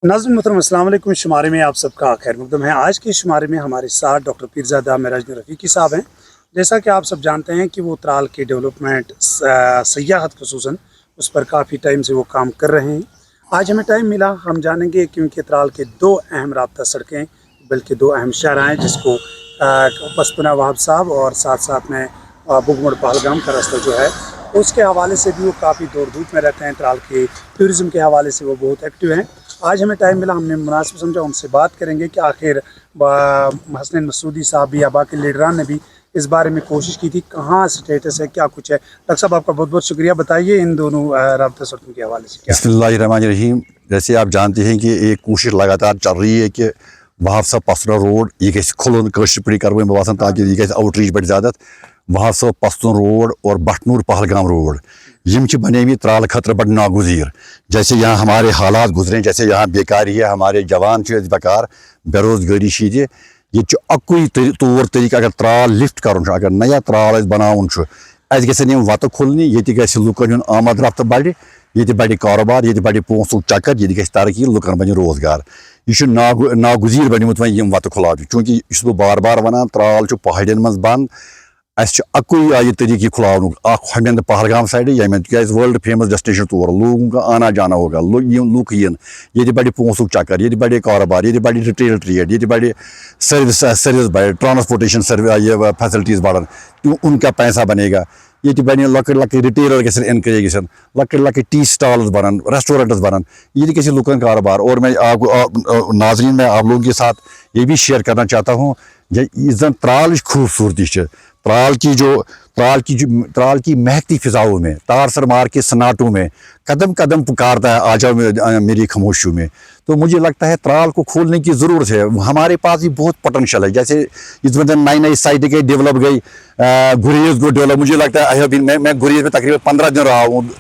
नाज़रीन मोहतरम अस्सलाम वालेकुम। शुमारे में आप सबका खैर मकदम है। आज के शुमारे में हमारे साथ डॉक्टर पीरज़ादा मेराज रफ़ीकी साहब हैं। जैसा कि आप सब जानते हैं कि वो त्राल के डेवलपमेंट सयाहत ख़ुसूसन उस पर काफ़ी टाइम से वो काम कर रहे हैं। आज हमें टाइम मिला, हम जानेंगे क्योंकि त्राल के दो अहम राब्ता सड़कें बल्कि दो अहम शहराएँ जिसको पस्तुना वहाब साहब और साथ साथ में बुगमुड़ पहलगाम का रास्ता जो है उसके हवाले से भी वो काफ़ी दौड़ धूप में रहते हैं। त्राल के टूरिज़म के हवाले से वो बहुत एक्टिव हैं। आज हमें टाइम मिला, हमने मुनासिब समझा उनसे बात करेंगे कि आखिर हसनैन मसूदी साहब भी या बाकी लीडरान ने भी इस बारे में कोशिश की थी, कहाँ स्टेटस है, क्या कुछ है। डॉक्टर साहब आपका बहुत बहुत शुक्रिया। बताइए इन दोनों राब्ता सड़कों के हवाले से क्या। बिस्मिल्लाहिर्रहमानिर्रहीम। जैसे आप जानते हैं कि एक कोशिश लगातार चल रही है कि वहाँ सा पस्तून रोड यह खुलन कश्मीरी कर बसान ताकि यह आउटरीच बढ़ ज़्यादा वहाँ सा पस्तून रोड और बटनूर पहलगाम रोड यम बने त्राल खतर बड़ नागुजीर। जैसे यहाँ हमारे हालात गुजरे, जैसे यहाँ बेकारी है, हमारे जवान बेकार, बेरोजगारी ये अकुई तौर तरीका अगर त्राल लिफ्ट कर अगर नया त्राल बनावन गम वत खुलने ये लुकन आमद रफ्त बढ़, ये बढ़ कारोबार, ये बढ़ पोसुक चक्कर, ये तरक्की, लुकन बन रोजगार। यह नागुजीर बनमुत वम वत खुला चूँकि बह बार बार वन त्राल पहाड़न मज बंद अकुई यह तरीके खुलावन हमें पहलगाम साइड यमें वर्ल्ड फेमस डेस्टिनेशन तौर लोगों का आना जाना होगा, लुक ये बढ़ पोसुक चक्कर, ये बढ़ कारोबार, ये बढ़ रिटेल ट्रेड, ये बढ़ सर्विस बढ़, ट्रांसपोर्टेशन ये फैसिलिटीज़ बढ़न, उनका पैसा बनेगा। ये बने luck retailer gun encourage gun, luck tea stalls बनन, रेस्टोरेंट्स बनन, ये गि लुकन कारोबार। और मैं आपको नाजरीन मैं आप लोगों के साथ ये भी शेयर करना चाहता हूँ जन त्राल खूबसूरती त्राल की महकती फिजाओं में, तारसर मार के सनाटों में कदम कदम पुकारता है आ जाओ मेरी खामोशियों में। तो मुझे लगता है त्राल को खोलने की ज़रूरत है। हमारे पास भी बहुत पोटेंशियल है। जैसे इसमें नई नई साइटें गई, डेवलप गई, गुरेज को डेवलप, मुझे लगता है मैं गुरेज में तकरीबन 15 दिन रहा हूँ,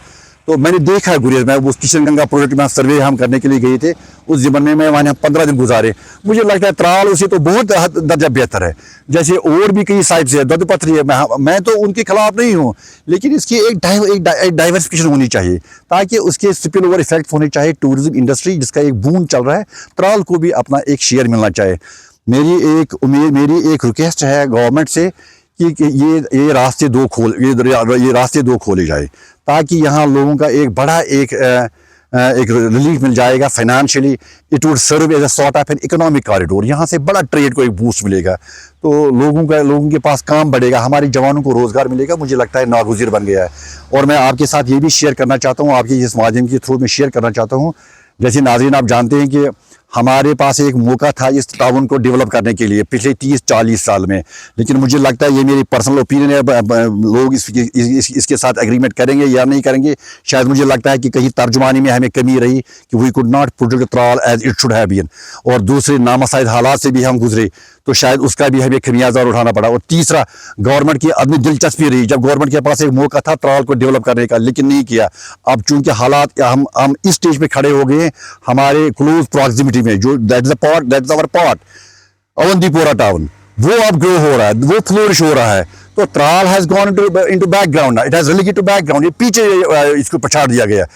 तो मैंने देखा है गुरेज में। उस किशन गंगा प्रोजेक्ट में सर्वे हम करने के लिए गए थे, उस ज़िमन में मैं वहाँ 15 दिन गुजारे। मुझे लगता है त्राल उसे तो बहुत दर्जा बेहतर है। जैसे और भी कई साइट्स है, ददपथरी है, मैं तो उनके खिलाफ नहीं हूँ, लेकिन इसकी एक डाइवर्सिफिकेशन होनी चाहिए ताकि उसके स्पिल ओवर इफेक्ट होने चाहिए। टूरिज्म इंडस्ट्री जिसका एक बूम चल रहा है, त्राल को भी अपना एक शेयर मिलना चाहिए। मेरी एक उम्मीद, मेरी एक रिक्वेस्ट है गवर्नमेंट से कि ये रास्ते दो खोले जाए ताकि यहाँ लोगों का एक बड़ा एक रिलीफ मिल जाएगा financially. It would serve as a sort of an economic corridor. यहाँ से बड़ा ट्रेड को एक बूस्ट मिलेगा, तो लोगों के पास काम बढ़ेगा, हमारे जवानों को रोज़गार मिलेगा। मुझे लगता है नागुज़ीर बन गया है। और मैं आपके साथ ये भी शेयर करना चाहता हूँ, आपके इस माध्यम के थ्रू में शेयर करना चाहता हूँ। जैसे नाज़रीन आप जानते हैं कि हमारे पास एक मौका था इस ताउन को डेवलप करने के लिए पिछले 30-40 साल में, लेकिन मुझे लगता है, ये मेरी पर्सनल ओपिनियन है, लोग इसके साथ एग्रीमेंट करेंगे या नहीं करेंगे, शायद मुझे लगता है कि कहीं तर्जुमानी में हमें कमी रही कि we could not protect Tral as it should have been. और दूसरे नामसाइद हालात से भी हम गुजरे, तो शायद उसका भी हमें खमियाजा उठाना पड़ा। और तीसरा, गवर्नमेंट की अपनी दिलचस्पी रही, जब गवर्नमेंट के पास एक मौका था त्राल को डेवलप करने का, लेकिन नहीं किया। अब चूंकि हालात हम इस स्टेज पे खड़े हो गए हैं, हमारे क्लोज प्रॉक्सिमिटी में जो that is our part Awantipora town, वो अब ग्रो हो रहा है, वो फ्लोरिश हो रहा है। तो Tral has gone into background, it has relegated to background, ये पीछे इसको पछाड़ दिया गया।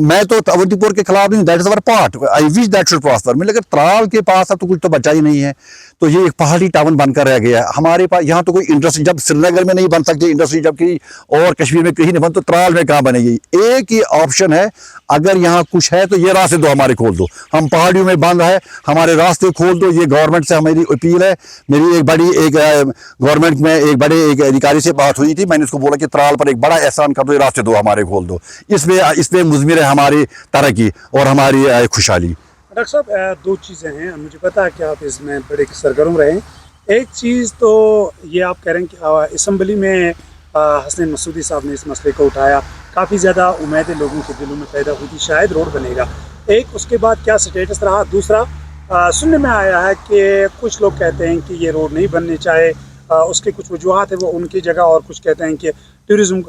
मैं तो अवंतीपुर के खिलाफ नहीं, that is our part, I wish that should prosper. मुझे लगा त्राल के पास अब तो कुछ तो बचा ही नहीं है, तो ये एक पहाड़ी टाउन बनकर रह गया। हमारे पास यहाँ तो कोई इंडस्ट्री, जब श्रीनगर में नहीं बन सकती इंडस्ट्री, जबकि और कश्मीर में कहीं नहीं बन, तो त्राल में कहाँ बनेगी। एक ही ऑप्शन है, अगर यहाँ कुछ है तो ये रास्ते दो हमारे खोल दो, हम पहाड़ियों में बंद है, हमारे रास्ते खोल दो। ये गवर्नमेंट से हमारी अपील है। मेरी एक बड़ी गवर्नमेंट में एक बड़े एक अधिकारी से बात हुई थी, मैंने उसको बोला कि त्राल पर एक बड़ा एहसान कर दो, ये रास्ते दो हमारे खोल दो। इसमें मुज़मिर है हमारी तरक्की और हमारी खुशहाली। डॉक्टर साहब, दो चीज़ें हैं, मुझे पता है कि आप इसमें बड़े सरगर्म रहे हैं। एक चीज़ तो ये आप कह रहे हैं कि असम्बली में हसनैन मसूदी साहब ने इस मसले को उठाया, काफ़ी ज़्यादा उम्मीदें लोगों के दिलों में पैदा हुई थी, शायद रोड बनेगा। एक, उसके बाद क्या स्टेटस रहा। दूसरा, सुनने में आया है कि कुछ लोग कहते हैं कि ये रोड नहीं बनने चाहिए, उसके कुछ वजूहत है वो उनकी जगह, और कुछ कहते हैं कि टूरिज़्म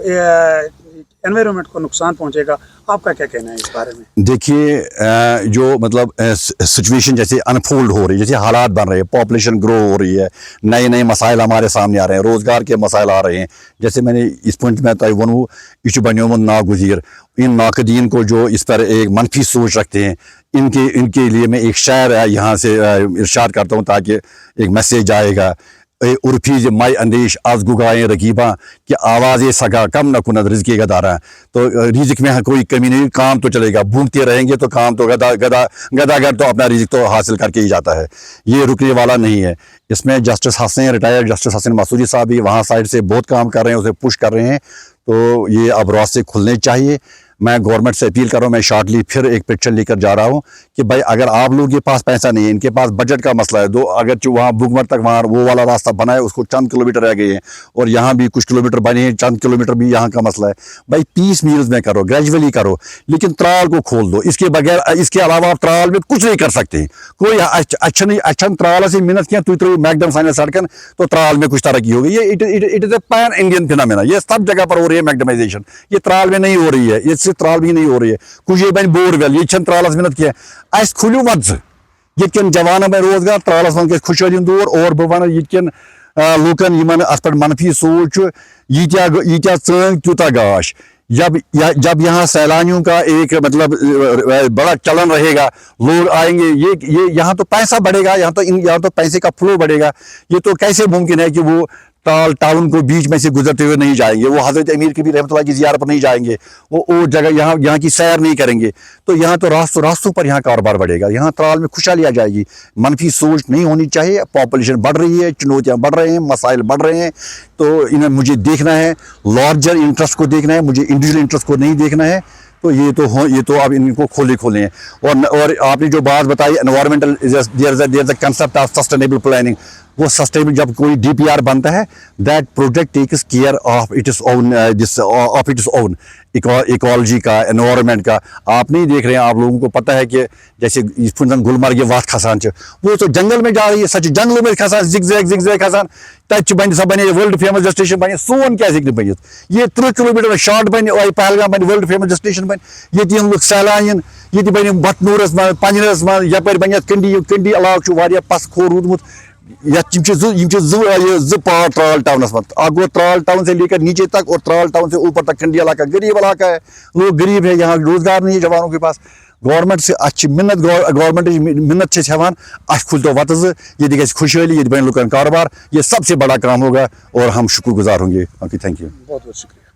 एनवायरनमेंट को नुकसान पहुंचेगा, आपका क्या कहना है इस बारे में? देखिए जो मतलब सिचुएशन जैसे अनफोल्ड हो रही है, जैसे हालात बन रहे हैं, पॉपुलेशन ग्रो हो रही है, नए नए मसाइल हमारे सामने आ रहे हैं, रोज़गार के मसाइल आ रहे हैं, जैसे मैंने इस पॉइंट में तय वनू यह बनियोमुत नागुज़ीर, इन नाकदीन को जो इस पर एक मनफी सोच रखते हैं, इनके लिए मैं एक शायर यहाँ से इरशाद करता हूँ ताकि एक मैसेज आएगा। उर्फी माई अंदेश आज गुगाएँ रकीबा कि आवाज़ सगा कम न कुनत रिज़्क़ गदारा। तो रिज़्क़ में कोई कमी नहीं, काम तो चलेगा, भूखते रहेंगे तो काम तो गदागर तो अपना रिज़्क़ तो हासिल करके ही जाता है, ये रुकने वाला नहीं है। इसमें justice Hasan, retired justice Hasan Masoori साहब भी वहाँ साइड से बहुत काम कर रहे हैं, उसे पुश कर रहे हैं, तो ये अब रास्ते खुलने चाहिए। मैं गवर्नमेंट से अपील कर रहा हूँ, मैं शॉर्टली फिर एक पिक्चर लेकर जा रहा हूँ कि भाई अगर आप लोगों के पास पैसा नहीं है, इनके पास बजट का मसला है, दो अगर जो वहाँ बुगमर तक वहाँ वो वाला रास्ता बना है उसको चंद किलोमीटर रह गए हैं और यहाँ भी कुछ किलोमीटर बने हैं, चंद किलोमीटर भी यहाँ का मसला है। भाई 30 मील्स में करो, ग्रेजुअली करो, लेकिन त्राल को खोल दो। इसके बगैर, इसके अलावा आप त्राल में कुछ नहीं कर सकते। कोई अच्छा नहीं, अच्छा त्राल से मिनट किया तो मैकडम साइड सड़कन तो त्राल में कुछ तरक्की होगी। ये it is a pan Indian phenomena, ये सब जगह पर हो रही है मैकडमाइजेशन, ये त्राल में नहीं हो रही है, ये सिर्फ त्राल भी नहीं हो रही है। कुछ ये बन बोरवेल ये छन त्रालस मिनट किया अस खुलू मज ये जवान में रोजगार त्रालस मन खुशहाली दूर और बह वन ये लूकन यमन अत पे मनफी सोच यीत्या चंग त्यूता गाश। जब यहाँ सैलानियों का एक मतलब बड़ा चलन रहेगा, लोग आएंगे, ये यहाँ तो पैसा बढ़ेगा, यहाँ तो पैसे का फ्लो बढ़ेगा। ये तो कैसे मुमकिन है कि वो त्राल टाउन को बीच में से गुजरते हुए नहीं जाएंगे, वो हज़रत अमीर कबीर रहमतुल्लाह की ज़ियारत पर नहीं जाएंगे, वो जगह यहाँ की सैर नहीं करेंगे, तो यहाँ तो रास्तों पर यहाँ कारोबार बढ़ेगा, यहाँ त्राल में खुशहाली आ जाएगी। मनफी सोच नहीं होनी चाहिए। पॉपुलेशन बढ़ रही है, चुनौतियाँ बढ़ रहे हैं, मसाइल बढ़ रहे हैं, तो इन्हें मुझे देखना है, लार्जर इंटरेस्ट को देखना है, मुझे इंडिविजुअल इंटरेस्ट को नहीं देखना है। तो ये तो अब इनको खोले हैं। और आपने जो बात बताई environmental, there concept of sustainable planning, वो सस्टेनेबल जब कोई डीपीआर बनता है, that project takes care of its own ecology का, एनवायरनमेंट का। आप नहीं देख रहे हैं, आप लोगों को पता है कि जैसे गुलमर्ग ये वात खसान, वो तो जंगल में जा रही है, सच जंगलों में खसान, जिग खसान, तब बन सा बने वर्ल्ड फेमस डेस्टिनेशन बने, सोन क्या बनित, ये 30 किलोमीटर शॉर्ट बन, पहलगाम बन वर्ल्ड फेमस डेस्टिनेशन बन, ये लुक सैलान, ये बन बतनूरस मन, पंजरस मन, यपर बन कंडी अलाव पस खो रूदमुत, पार त्राल टाउनस मत गो त्राल टाउन से लेकर नीचे तक और त्राल टाउन से ऊपर तक कंडी इलाका गरीब इलाका है, लोग गरीब है, यहाँ रोजगार नहीं है जवानों के पास। गवर्नमेंट से अच्छी मिन्नत, गवर्नमेंट मिन्नत हवान अस खुल तो वत ये गि खुशहाली, ये बन लुकन कारोबार, ये सबसे बड़ा काम होगा और हम शुक्रगुजार होंगे। ओके, थैंक यू, बहुत बहुत शुक्रिया।